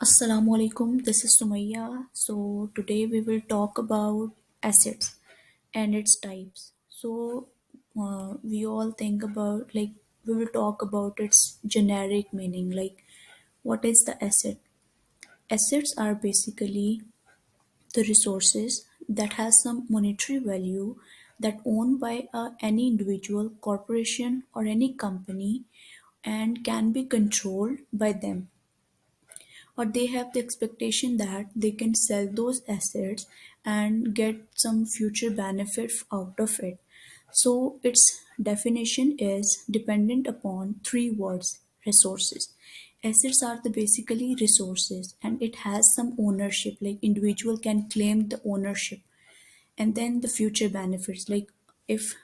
Assalamu alaikum, this is Sumayya. So, today we will talk about assets and its types. We all think about we will talk about its generic meaning, like what is the asset? Assets are basically the resources that has some monetary value that owned by any individual, corporation, or any company and can be controlled by them, or they have the expectation that they can sell those assets and get some future benefit out of it. So its definition is dependent upon three words: resources. Assets are the basically resources and it has some ownership, like individual can claim the ownership. And then the future benefits, like if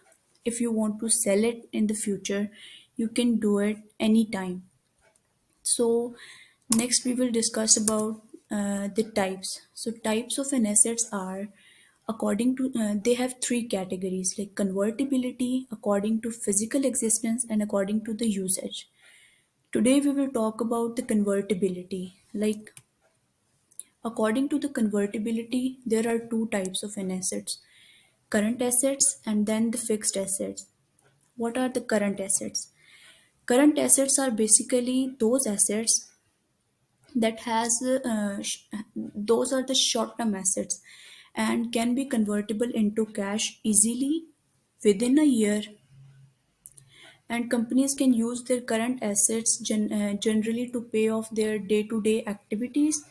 if you want to sell it in the future, you can do it anytime. So next we will discuss about the types. So types of an assets are according to they have three categories, like convertibility, according to physical existence, and according to the usage. Today we will talk about the convertibility. Like according to the convertibility, there are two types of an assets: current assets and then the fixed assets. What are the current assets? Current assets are basically those assets that has those are the short term assets and can be convertible into cash easily within a year, and companies can use their current assets generally to pay off their day to day activities.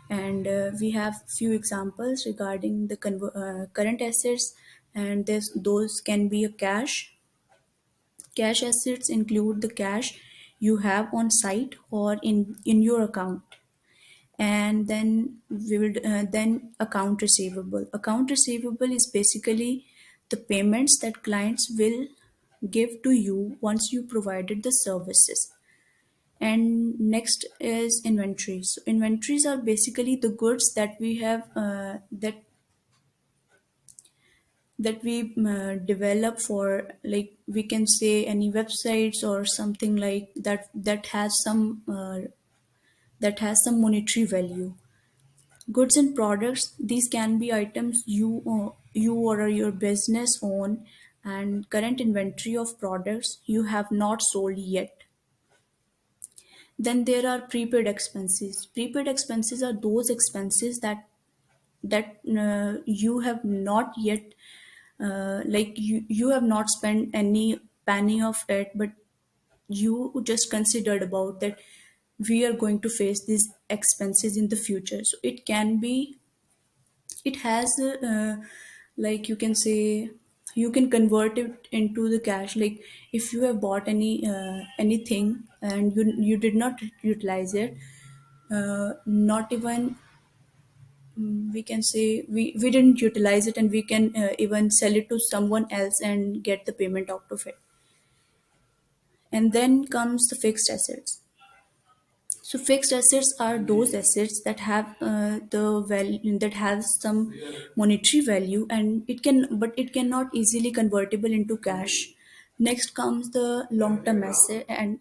And we have few examples regarding the current assets, and those can be a cash assets include the cash you have on site or in your account. And then we will then account receivable is basically the payments that clients will give to you once you provided the services. And next is inventories. So inventories are basically the goods that we have that we develop for, like we can say any websites or something like that, that has some monetary value. Goods and products, these can be items you or your business own, and current inventory of products you have not sold yet. Then there are prepaid expenses. Prepaid expenses are those expenses that you have not yet you have not spent any penny of it, but you just considered about that we are going to face these expenses in the future. So it has like you can say you can convert it into the cash. Like if you have bought anything and you did not utilize it, not even we can say we didn't utilize it, and we can even sell it to someone else and get the payment out of it. And then comes the fixed assets. So fixed assets are those assets that have the value, that has some monetary value, and it cannot easily convertible into cash. Next comes the long term asset, and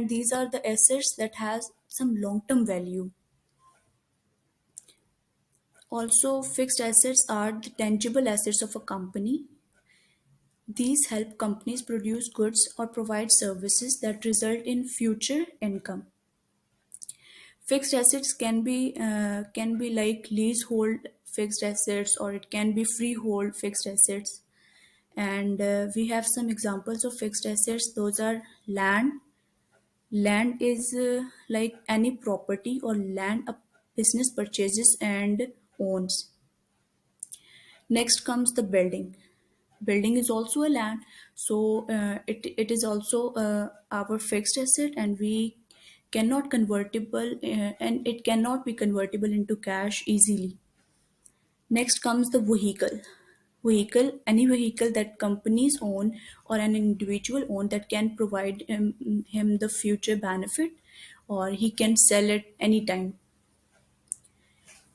these are the assets that has some long term value. Also, fixed assets are the tangible assets of a company. These help companies produce goods or provide services that result in future income. Fixed assets can be like leasehold fixed assets, or it can be freehold fixed assets. And we have some examples of fixed assets. Those are land. Land is like any property or land a business purchases and owns. Next comes the building. Building is also a land, so it is also our fixed asset, and we cannot convertible and it cannot be convertible into cash easily. Next comes the vehicle, any vehicle that companies own or an individual own that can provide him the future benefit, or he can sell it anytime.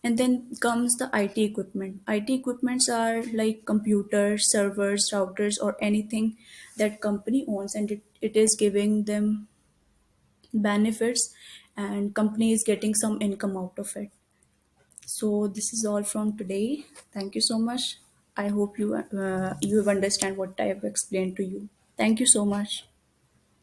And then comes the IT equipment. IT equipments are like computers, servers, routers, or anything that company owns, and it is giving them benefits, and company is getting some income out of it. So this is all from today. Thank you so much. I hope you have understand what I have explained to you. Thank you so much.